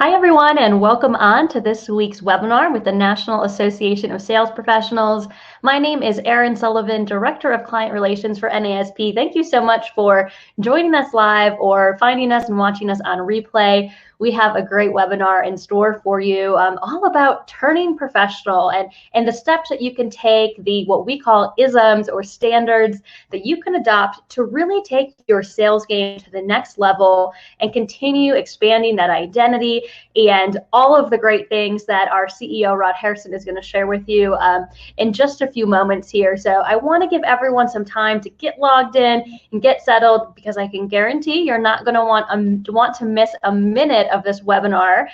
Hi, everyone, and welcome on to this week's webinar with the National Association of Sales Professionals. My name is Erin Sullivan, Director of Client Relations for NASP. Thank you so much for joining us live or finding us and watching us on replay. We have a great webinar in store for you, all about turning professional and the steps that you can take, the what we call isms or standards that you can adopt to really take your sales game to the next level and continue expanding that identity and all of the great things that our CEO, Rod Harrison, is going to share with you in just a few moments here. So I want to give everyone some time to get logged in and get settled, because I can guarantee you're not going to want to miss a minute of this webinar.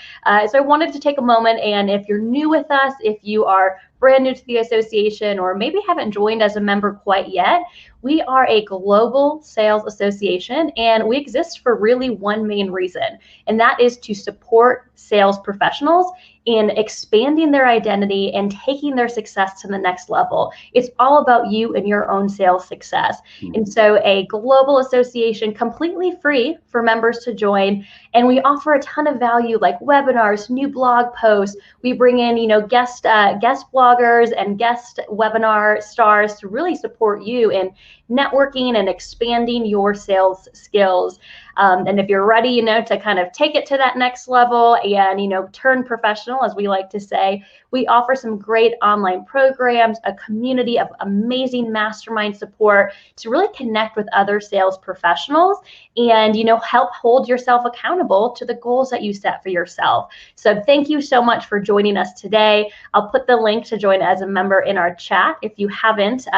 So I wanted to take a moment, and if you're new with us, if you are brand new to the association, or maybe haven't joined as a member quite yet, we are a global sales association, and we exist for really one main reason, and that is to support sales professionals in expanding their identity and taking their success to the next level. It's all about you and your own sales success. And so a global association, completely free for members to join, and we offer a ton of value like webinars, new blog posts. We bring in, guest bloggers and guest webinar stars to really support you in networking and expanding your sales skills. And if you're ready, to kind of take it to that next level and, turn professional, as we like to say, we offer some great online programs, a community of amazing mastermind support to really connect with other sales professionals and, help hold yourself accountable to the goals that you set for yourself. So thank you so much for joining us today. I'll put the link to join as a member in our chat if you haven't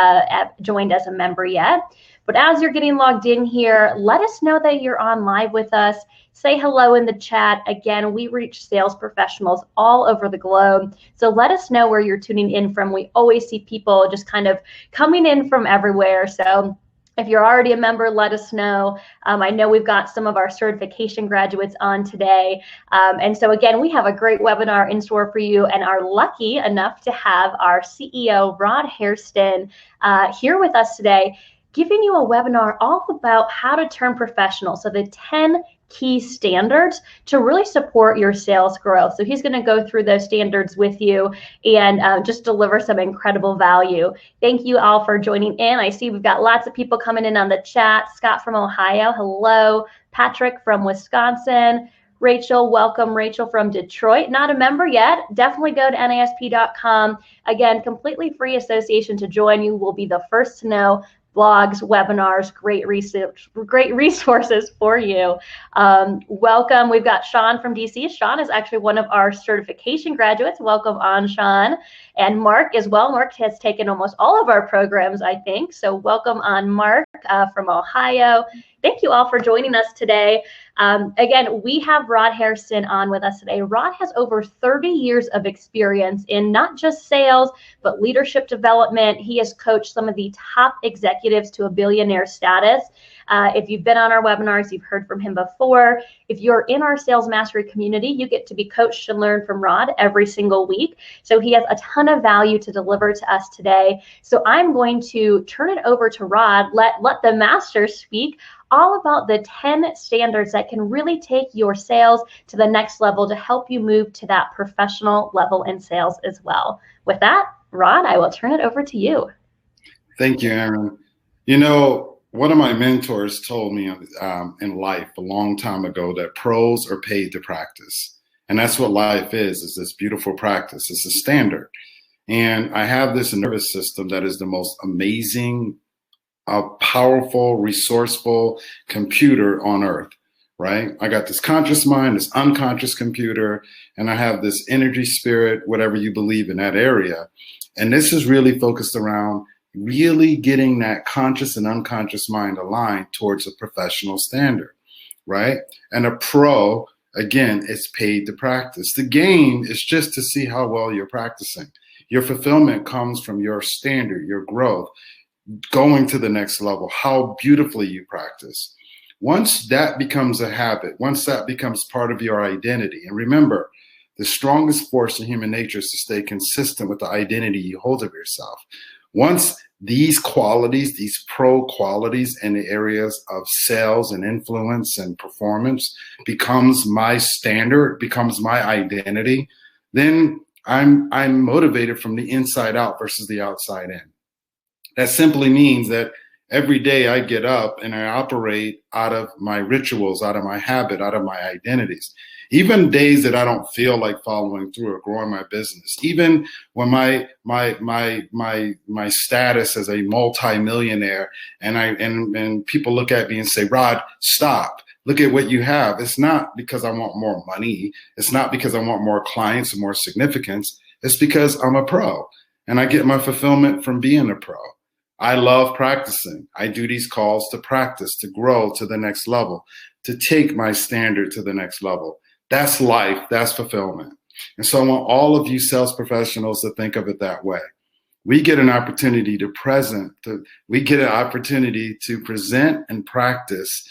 joined as a member yet. But as you're getting logged in here, let us know that you're on live with us. Say hello in the chat. Again, we reach sales professionals all over the globe. So let us know where you're tuning in from. We always see people just kind of coming in from everywhere. So if you're already a member, let us know. I know we've got some of our certification graduates on today. And so again, we have a great webinar in store for you and are lucky enough to have our CEO, Rod Harrison, here with us today, giving you a webinar all about how to turn professional. So the 10 key standards to really support your sales growth. So he's going to go through those standards with you and just deliver some incredible value. Thank you all for joining in. I see we've got lots of people coming in on the chat. Scott from Ohio, hello. Patrick from Wisconsin. Rachel, welcome. Rachel from Detroit, not a member yet. Definitely go to NASP.com. Again, completely free association to join. You will be the first to know. Blogs, webinars, great resources for you. Welcome. We've got Sean from DC. Sean is actually one of our certification graduates. Welcome on, Sean. And Mark as well. Mark has taken almost all of our programs, I think. So welcome on, Mark from Ohio. Thank you all for joining us today. Again, we have Rod Harrison on with us today. Rod has over 30 years of experience in not just sales, but leadership development. He has coached some of the top executives to a billionaire status. If you've been on our webinars, you've heard from him before. If you're in our Sales Mastery community, you get to be coached and learn from Rod every single week. So he has a ton of value to deliver to us today. So I'm going to turn it over to Rod, let the master speak all about the 10 standards that can really take your sales to the next level to help you move to that professional level in sales as well. With that, Rod, I will turn it over to you. Thank you, Erin. One of my mentors told me in life a long time ago that pros are paid to practice. And that's what life is this beautiful practice. It's a standard. And I have this nervous system that is the most amazing, powerful, resourceful computer on earth, right? I got this conscious mind, this unconscious computer, and I have this energy, spirit, whatever you believe in that area. And this is really focused around really getting that conscious and unconscious mind aligned towards a professional standard, right? And a pro, again, is paid to practice. The game is just to see how well you're practicing. Your fulfillment comes from your standard, your growth, going to the next level, how beautifully you practice. Once that becomes a habit, once that becomes part of your identity, and remember, the strongest force in human nature is to stay consistent with the identity you hold of yourself. Once these qualities, these pro qualities in the areas of sales and influence and performance becomes my standard, becomes my identity, then I'm motivated from the inside out versus the outside in. That simply means that every day I get up and I operate out of my rituals, out of my habit, out of my identities. Even days that I don't feel like following through or growing my business, even when my status as a multimillionaire and people look at me and say, Rod, stop. Look at what you have. It's not because I want more money. It's not because I want more clients and more significance. It's because I'm a pro and I get my fulfillment from being a pro. I love practicing. I do these calls to practice, to grow to the next level, to take my standard to the next level. That's life. That's fulfillment. And so I want all of you sales professionals to think of it that way. We get an opportunity to present and practice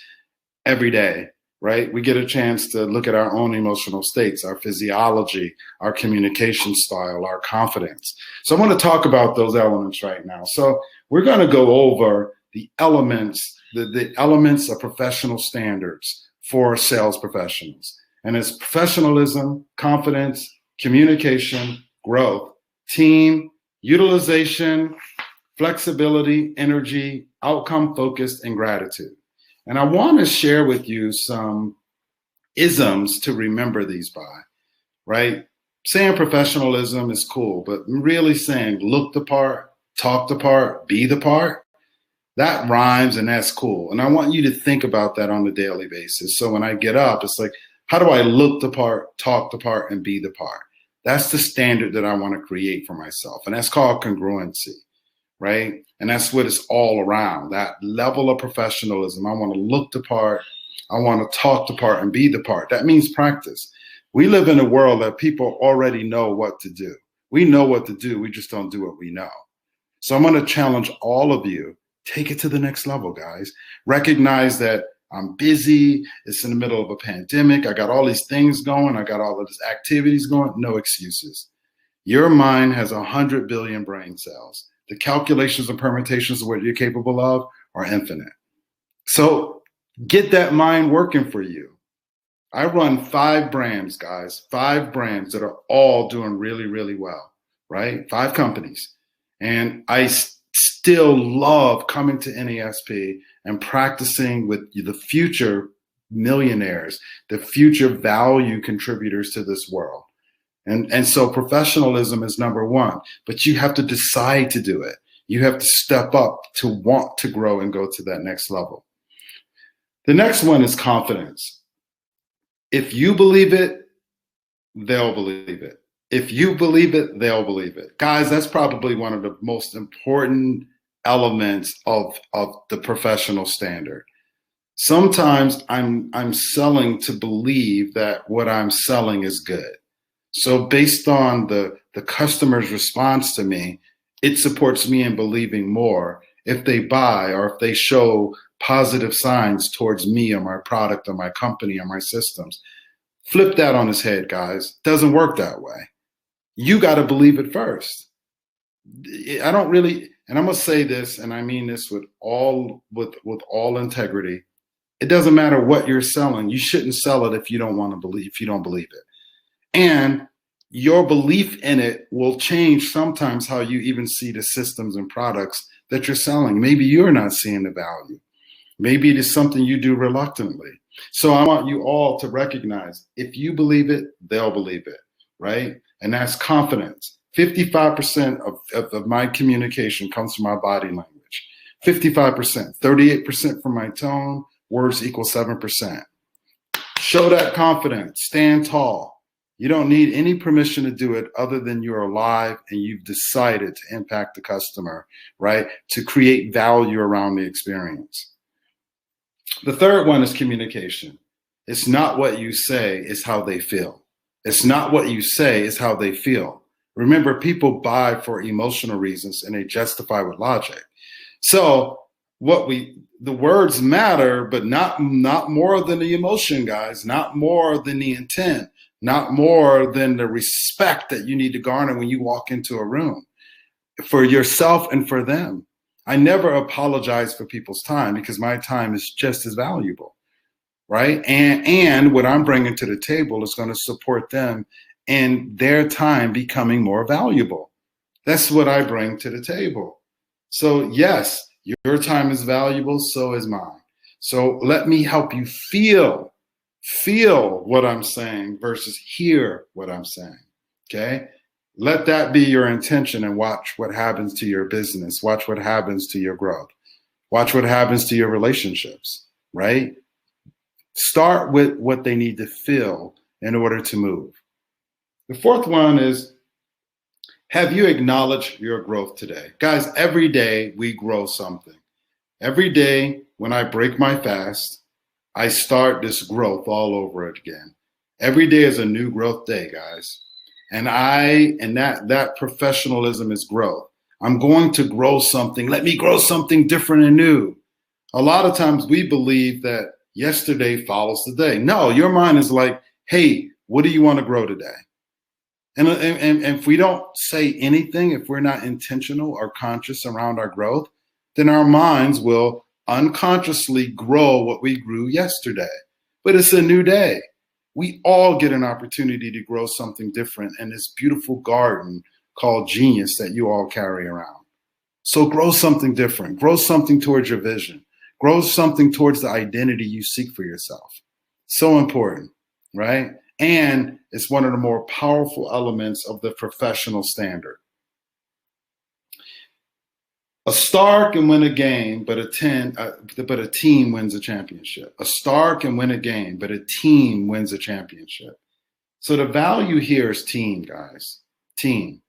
every day, right? We get a chance to look at our own emotional states, our physiology, our communication style, our confidence. So I want to talk about those elements right now. So we're going to go over the elements, the elements of professional standards for sales professionals. And it's professionalism, confidence, communication, growth, team, utilization, flexibility, energy, outcome focused, and gratitude. And I want to share with you some isms to remember these by, right? Saying professionalism is cool, but really saying look the part, talk the part, be the part, that rhymes and that's cool. And I want you to think about that on a daily basis. So when I get up, it's like, how do I look the part, talk the part, and be the part? That's the standard that I want to create for myself. And that's called congruency, right? And that's what it's all around, that level of professionalism. I want to look the part, I want to talk the part, and be the part. That means practice. We live in a world that people already know what to do. We know what to do, we just don't do what we know. So I'm going to challenge all of you, take it to the next level, guys. Recognize that I'm busy. It's in the middle of a pandemic. I got all these things going. I got all of these activities going. No excuses. Your mind has 100 billion brain cells. The calculations and permutations of what you're capable of are infinite. So get that mind working for you. I run 5 brands, guys, 5 brands that are all doing really, really well, right? 5 companies. And I still love coming to NASP and practicing with the future millionaires, the future value contributors to this world. And so professionalism is number one, but you have to decide to do it. You have to step up to want to grow and go to that next level. The next one is confidence. If you believe it, they'll believe it. If you believe it, they'll believe it. Guys, that's probably one of the most important elements of the professional standard. Sometimes I'm selling to believe that what I'm selling is good. So based on the customer's response to me, it supports me in believing more if they buy or if they show positive signs towards me or my product or my company or my systems. Flip that on its head, guys. Doesn't work that way. You got to believe it first. I don't really, and I'm gonna say this, and I mean this with all integrity. It doesn't matter what you're selling. You shouldn't sell it if you don't want to believe, if you don't believe it. And your belief in it will change sometimes how you even see the systems and products that you're selling. Maybe you're not seeing the value. Maybe it is something you do reluctantly. So I want you all to recognize, if you believe it, they'll believe it, right? And that's confidence. 55% of my communication comes from my body language. 55%, 38% from my tone, words equal 7%. Show that confidence, stand tall. You don't need any permission to do it other than you're alive and you've decided to impact the customer, right? To create value around the experience. The third one is communication. It's not what you say, it's how they feel. It's not what you say, it's how they feel. Remember, people buy for emotional reasons and they justify with logic. So the words matter, but not more than the emotion, guys, not more than the intent, not more than the respect that you need to garner when you walk into a room. for yourself and for them. I never apologize for people's time because my time is just as valuable, right? And what I'm bringing to the table is going to support them in their time becoming more valuable. That's what I bring to the table. So yes, your time is valuable, so is mine. So let me help you feel what I'm saying versus hear what I'm saying, okay? Let that be your intention and watch what happens to your business. Watch what happens to your growth. Watch what happens to your relationships, right? Start with what they need to feel in order to move. The fourth one is, have you acknowledged your growth today? Guys, every day we grow something. Every day when I break my fast, I start this growth all over again. Every day is a new growth day, guys. And that professionalism is growth. I'm going to grow something. Let me grow something different and new. A lot of times we believe that yesterday follows today. No, your mind is like, hey, what do you want to grow today? And if we don't say anything, if we're not intentional or conscious around our growth, then our minds will unconsciously grow what we grew yesterday. But it's a new day. We all get an opportunity to grow something different in this beautiful garden called genius that you all carry around. So grow something different. Grow something towards your vision. Grow something towards the identity you seek for yourself. So important, right? And it's one of the more powerful elements of the professional standard. A star can win a game, but a team wins a championship. A star can win a game, but a team wins a championship. So the value here is team, guys. Team.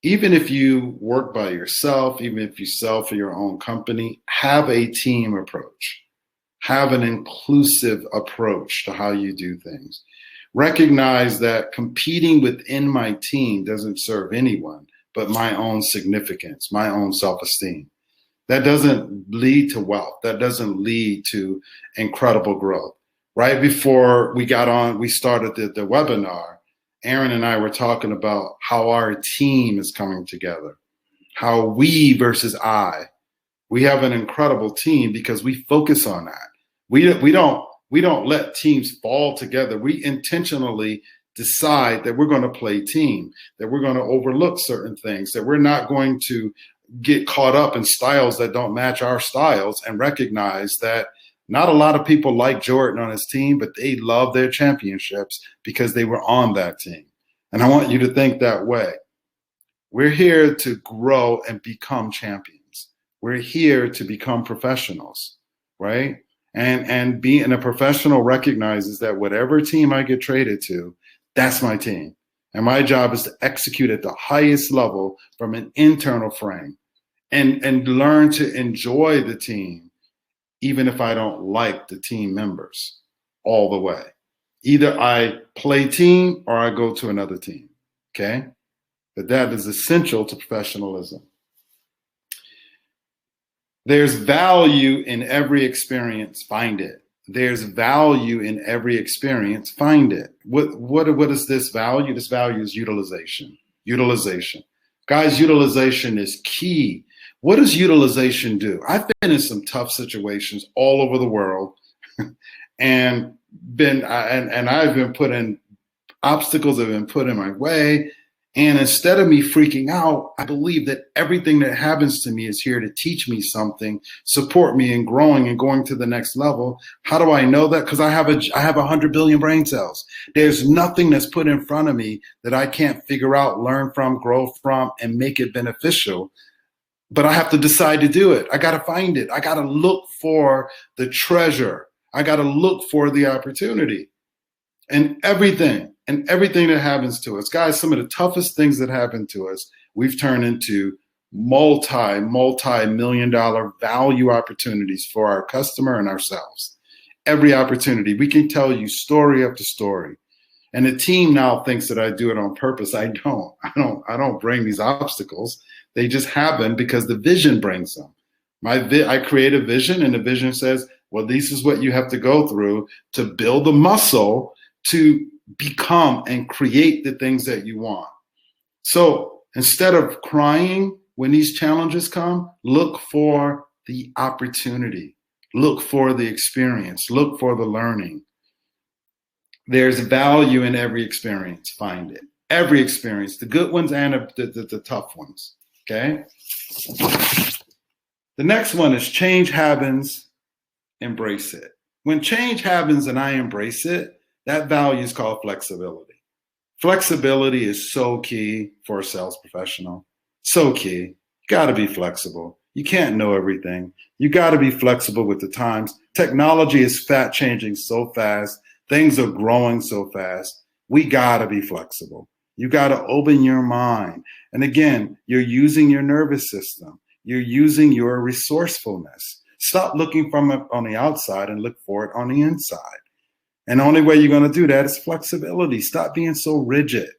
Even if you work by yourself, even if you sell for your own company, have a team approach. Have an inclusive approach to how you do things. Recognize that competing within my team doesn't serve anyone but my own significance, my own self-esteem. That doesn't lead to wealth. That doesn't lead to incredible growth. Right before we started the webinar, Aaron and I were talking about how our team is coming together, how we versus I. We have an incredible team because we focus on that. We don't let teams fall together. We intentionally decide that we're going to play team, that we're going to overlook certain things, that we're not going to get caught up in styles that don't match our styles, and recognize that not a lot of people like Jordan on his team, but they love their championships because they were on that team. And I want you to think that way. We're here to grow and become champions. We're here to become professionals, right? And being a professional recognizes that whatever team I get traded to, that's my team. And my job is to execute at the highest level from an internal frame and learn to enjoy the team, even if I don't like the team members all the way. Either I play team or I go to another team, okay? But that is essential to professionalism. There's value in every experience, find it. There's value in every experience, find it. What is this value? This value is utilization. Utilization. Guys, utilization is key. What does utilization do? I've been in some tough situations all over the world and I've been put in, obstacles have been put in my way. And instead of me freaking out, I believe that everything that happens to me is here to teach me something, support me in growing and going to the next level. How do I know that? Because I have 100 billion brain cells. There's nothing that's put in front of me that I can't figure out, learn from, grow from, and make it beneficial. But I have to decide to do it. I got to find it. I got to look for the treasure. I got to look for the opportunity. And everything that happens to us, guys, some of the toughest things that happen to us, we've turned into multi-million dollar value opportunities for our customer and ourselves. Every opportunity, we can tell you story after story. And the team now thinks that I do it on purpose. I don't bring these obstacles. They just happen because the vision brings them. I create a vision, and the vision says, well, this is what you have to go through to build the muscle to become and create the things that you want. So instead of crying when these challenges come, look for the opportunity, look for the experience, look for the learning. There's value in every experience. Find it. Every experience, the good ones and the tough ones. Okay. The next one is change happens, embrace it. When change happens and I embrace it, that value is called flexibility. Flexibility is so key for a sales professional. So key. You got to be flexible. You can't know everything. You got to be flexible with the times. Technology is changing so fast. Things are growing so fast. We got to be flexible. You got to open your mind. And again, you're using your nervous system. You're using your resourcefulness. Stop looking from it on the outside and look for it on the inside. And the only way you're going to do that is flexibility. Stop being so rigid.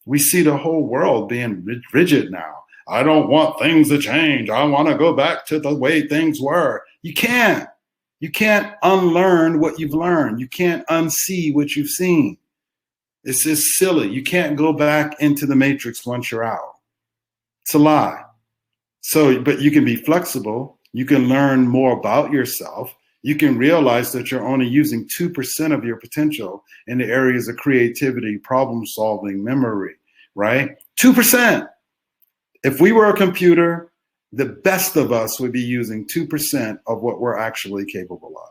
We see the whole world being rigid now. I don't want things to change. I want to go back to the way things were. You can't. You can't unlearn what you've learned. You can't unsee what you've seen. It's just silly. You can't go back into the matrix once you're out. It's a lie. So, but you can be flexible. You can learn more about yourself. You can realize that you're only using 2% of your potential in the areas of creativity, problem solving, memory, right? 2%. If we were a computer, the best of us would be using 2% of what we're actually capable of.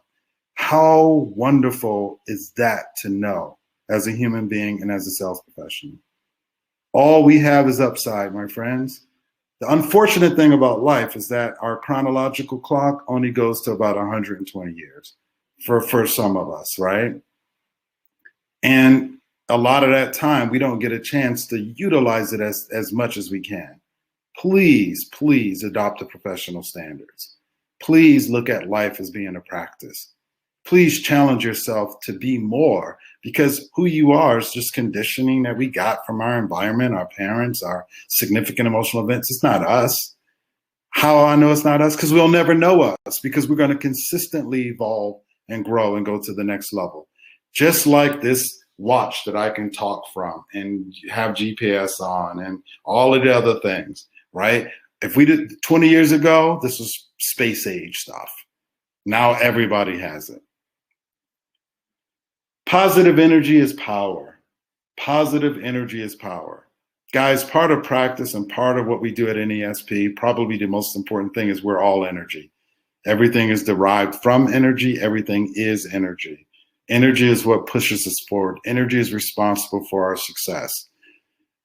How wonderful is that to know as a human being and as a sales professional? All we have is upside, my friends. The unfortunate thing about life is that our chronological clock only goes to about 120 years for some of us, right? And a lot of that time, we don't get a chance to utilize it as much as we can. Please, please adopt the professional standards. Please look at life as being a practice. Please challenge yourself to be more, because who you are is just conditioning that we got from our environment, our parents, our significant emotional events. It's not us. How I know it's not us? Because we'll never know us, because we're going to consistently evolve and grow and go to the next level. Just like this watch that I can talk from and have GPS on and all of the other things, right? If we did 20 years ago, this was space age stuff. Now everybody has it. Positive energy is power. Positive energy is power. Guys, part of practice and part of what we do at NASP, probably the most important thing is we're all energy. Everything is derived from energy. Everything is energy. Energy is what pushes us forward. Energy is responsible for our success.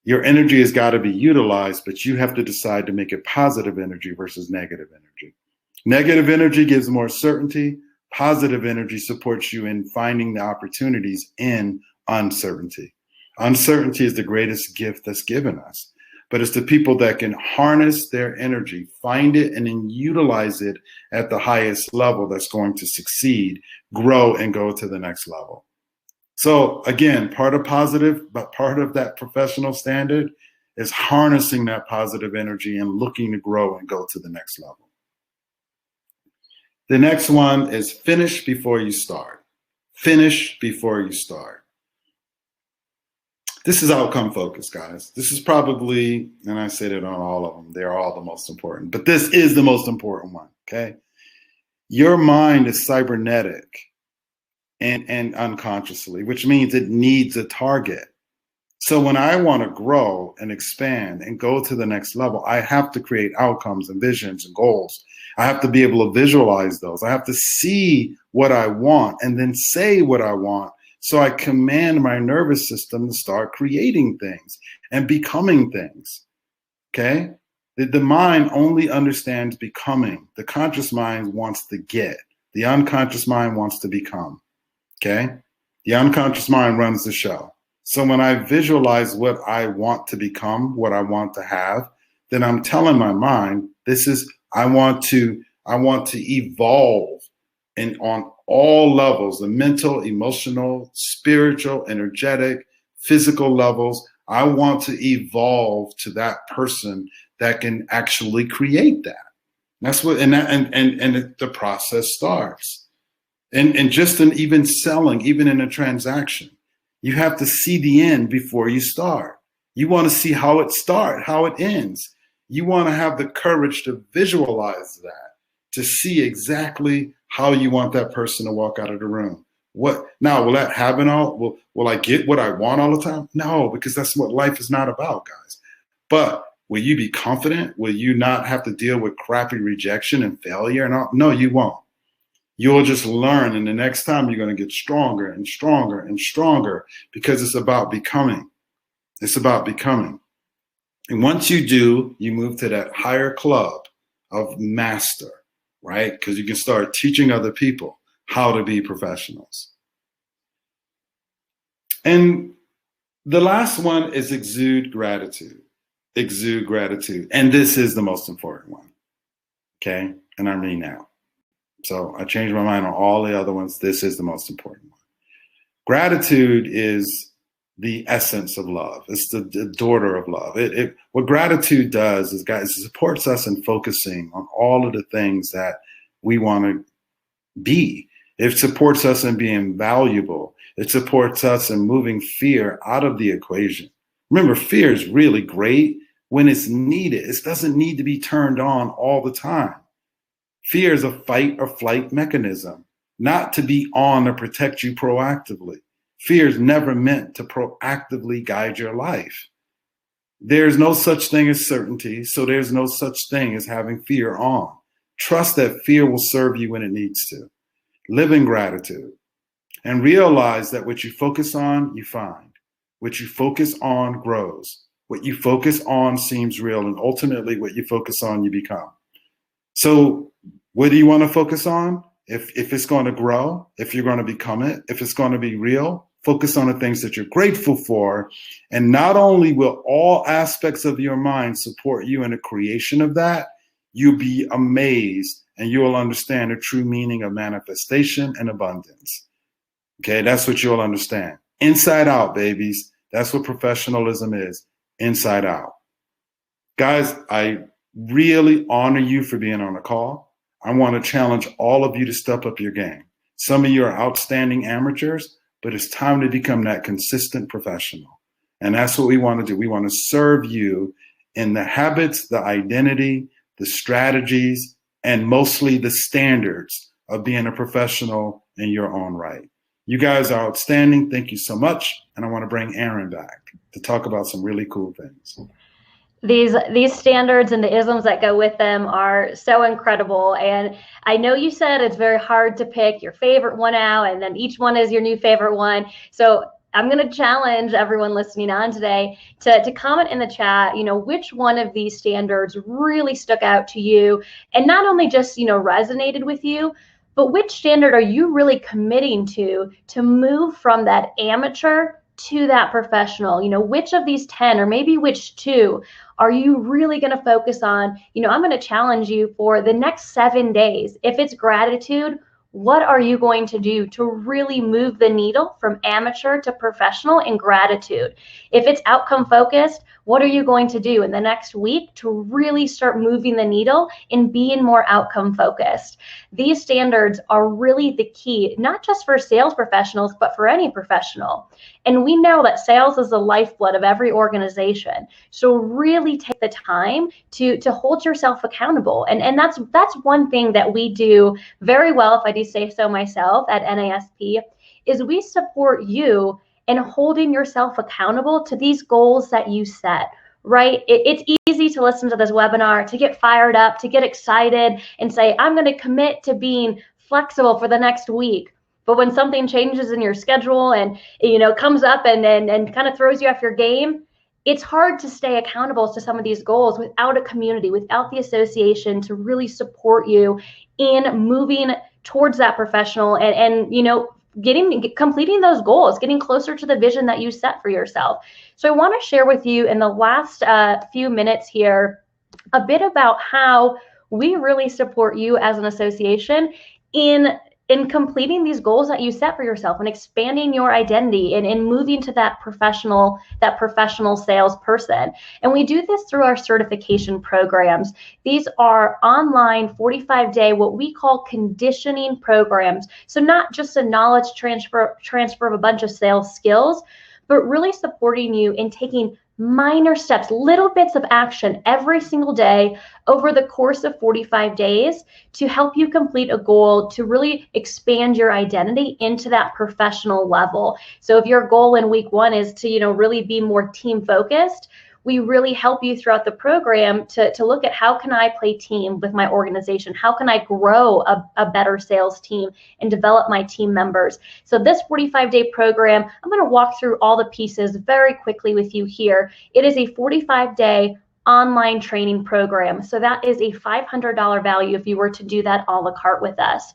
Your energy has got to be utilized, but you have to decide to make it positive energy versus negative energy. Negative energy gives more certainty. Positive energy supports you in finding the opportunities in uncertainty. Uncertainty is the greatest gift that's given us, but it's the people that can harness their energy, find it, and then utilize it at the highest level that's going to succeed, grow, and go to the next level. So again, part of positive, but part of that professional standard is harnessing that positive energy and looking to grow and go to the next level. The next one is finish before you start. Finish before you start. This is outcome focused, guys. This is probably, and I said it on all of them, they're all the most important, but this is the most important one, okay? Your mind is cybernetic and unconsciously, which means it needs a target. So when I want to grow and expand and go to the next level, I have to create outcomes and visions and goals. I have to be able to visualize those. I have to see what I want and then say what I want. So I command my nervous system to start creating things and becoming things, okay? The mind only understands becoming. The conscious mind wants to get. The unconscious mind wants to become, okay? The unconscious mind runs the show. So when I visualize what I want to become, what I want to have, then I'm telling my mind, this is, I want to evolve and on all levels, the mental, emotional, spiritual, energetic, physical levels. I want to evolve to that person that can actually create that. That's what, and the process starts. And just in even selling, even in a transaction, you have to see the end before you start. You want to see how it starts, how it ends. You want to have the courage to visualize that, to see exactly how you want that person to walk out of the room. What now? Will that happen all? Will I get what I want all the time? No, because that's what life is not about, guys. But will you be confident? Will you not have to deal with crappy rejection and failure and all? No, you won't. You'll just learn, and the next time you're going to get stronger and stronger and stronger, because it's about becoming. It's about becoming. And once you do, you move to that higher club of master, right? Because you can start teaching other people how to be professionals. And the last one is exude gratitude. Exude gratitude. And this is the most important one. Okay? And I mean now. So I changed my mind on all the other ones. This is the most important one. Gratitude is the essence of love. It's the daughter of love. What gratitude does is, guys, it supports us in focusing on all of the things that we want to be. It supports us in being valuable. It supports us in moving fear out of the equation. Remember, fear is really great when it's needed. It doesn't need to be turned on all the time. Fear is a fight or flight mechanism, not to be on or protect you proactively. Fear is never meant to proactively guide your life. There's no such thing as certainty, so there's no such thing as having fear on. Trust that fear will serve you when it needs to. Live in gratitude and realize that what you focus on, you find. What you focus on grows. What you focus on seems real, and ultimately what you focus on, you become. So what do you want to focus on? If it's going to grow, if you're going to become it, if it's going to be real, focus on the things that you're grateful for. And not only will all aspects of your mind support you in the creation of that, you'll be amazed and you will understand the true meaning of manifestation and abundance. Okay, that's what you'll understand. Inside out, babies. That's what professionalism is. Inside out. Guys, I really honor you for being on the call. I want to challenge all of you to step up your game. Some of you are outstanding amateurs, but it's time to become that consistent professional. And that's what we want to do. We want to serve you in the habits, the identity, the strategies, and mostly the standards of being a professional in your own right. You guys are outstanding. Thank you so much. And I want to bring Aaron back to talk about some really cool things. These standards and the isms that go with them are so incredible. And I know you said it's very hard to pick your favorite one out, and then each one is your new favorite one. So I'm going to challenge everyone listening on today to comment in the chat, which one of these standards really stuck out to you, and not only just, resonated with you, but which standard are you really committing to move from that amateur to that professional? Which of these 10, or maybe which 2, are you really going to focus on? I'm going to challenge you for the next 7 days. If it's gratitude, what are you going to do to really move the needle from amateur to professional in gratitude? If it's outcome focused, what are you going to do in the next week to really start moving the needle and being more outcome focused? These standards are really the key, not just for sales professionals, but for any professional. And we know that sales is the lifeblood of every organization. So really take the time to hold yourself accountable. And that's one thing that we do very well, if I do say so myself, at NASP, is we support you in holding yourself accountable to these goals that you set, right? It's easy to listen to this webinar, to get fired up, to get excited and say, I'm going to commit to being flexible for the next week. But when something changes in your schedule and comes up and kind of throws you off your game, it's hard to stay accountable to some of these goals without a community, without the association to really support you in moving towards that professional and completing those goals, getting closer to the vision that you set for yourself. So I want to share with you in the last few minutes here a bit about how we really support you as an association in completing these goals that you set for yourself and expanding your identity and moving to that professional salesperson. And we do this through our certification programs. These are online 45-day, what we call conditioning programs. So not just a knowledge transfer of a bunch of sales skills, but really supporting you in taking minor steps, little bits of action every single day over the course of 45 days to help you complete a goal to really expand your identity into that professional level. So if your goal in week 1 is to, really be more team focused, we really help you throughout the program to look at how can I play team with my organization? How can I grow a better sales team and develop my team members? So this 45-day program, I'm going to walk through all the pieces very quickly with you here. It is a 45-day online training program. So that is a $500 value if you were to do that a la carte with us.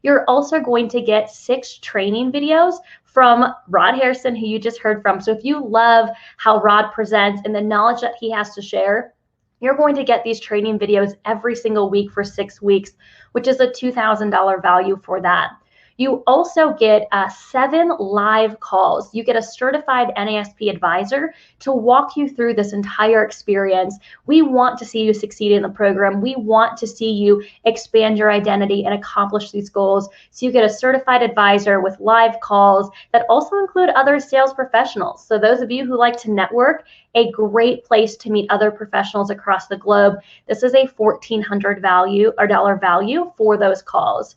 You're also going to get 6 training videos from Rod Harrison, who you just heard from. So if you love how Rod presents and the knowledge that he has to share, you're going to get these training videos every single week for 6 weeks, which is a $2,000 value for that. You also get 7 live calls. You get a certified NASP advisor to walk you through this entire experience. We want to see you succeed in the program. We want to see you expand your identity and accomplish these goals. So you get a certified advisor with live calls that also include other sales professionals. So those of you who like to network, a great place to meet other professionals across the globe. This is a $1,400 value for those calls.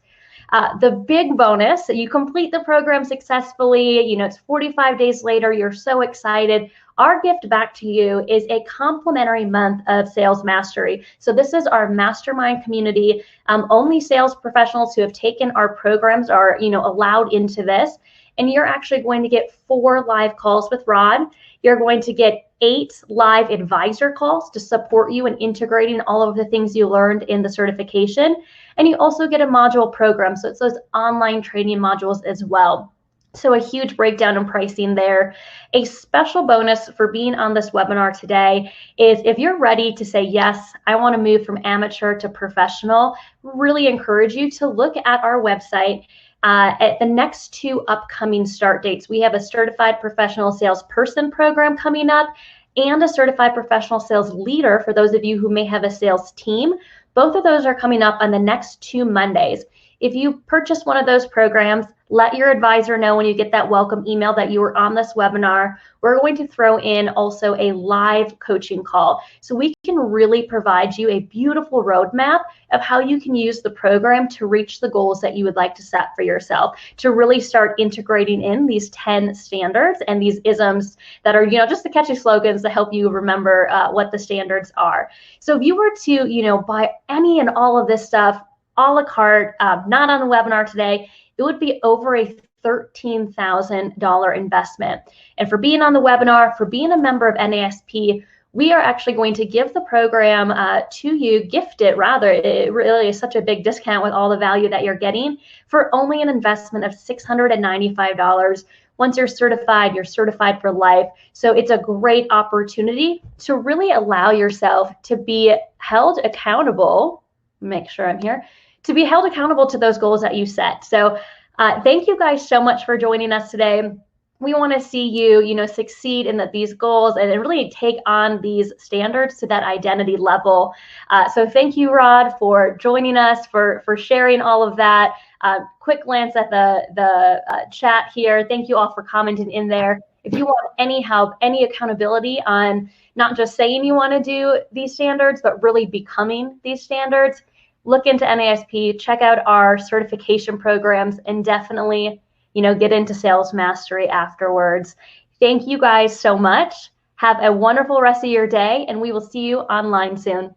The big bonus, you complete the program successfully, it's 45 days later, you're so excited. Our gift back to you is a complimentary month of sales mastery. So this is our mastermind community. Only sales professionals who have taken our programs are, allowed into this. And you're actually going to get 4 live calls with Rod. You're going to get 8 live advisor calls to support you in integrating all of the things you learned in the certification. And you also get a module program. So it's those online training modules as well. So a huge breakdown in pricing there. A special bonus for being on this webinar today is if you're ready to say, yes, I want to move from amateur to professional, really encourage you to look at our website. At the next 2 upcoming start dates, we have a certified professional salesperson program coming up and a certified professional sales leader for those of you who may have a sales team. Both of those are coming up on the next 2 Mondays. If you purchase one of those programs, let your advisor know when you get that welcome email that you were on this webinar. We're going to throw in also a live coaching call. So we can really provide you a beautiful roadmap of how you can use the program to reach the goals that you would like to set for yourself, to really start integrating in these 10 standards and these isms that are, just the catchy slogans to help you remember what the standards are. So if you were to, buy any and all of this stuff a la carte, not on the webinar today, it would be over a $13,000 investment. And for being on the webinar, for being a member of NASP, we are actually going to give the program to you, gift it rather. It really is such a big discount with all the value that you're getting for only an investment of $695. Once you're certified for life. So it's a great opportunity to really allow yourself to be held accountable. Make sure I'm here. To be held accountable to those goals that you set. So thank you guys so much for joining us today. We want to see you, succeed in these goals and really take on these standards to that identity level. So thank you, Rod, for joining us, for sharing all of that. Quick glance at the chat here. Thank you all for commenting in there. If you want any help, any accountability on not just saying you want to do these standards, but really becoming these standards, look into NASP, check out our certification programs, and definitely, get into sales mastery afterwards. Thank you guys so much. Have a wonderful rest of your day, and we will see you online soon.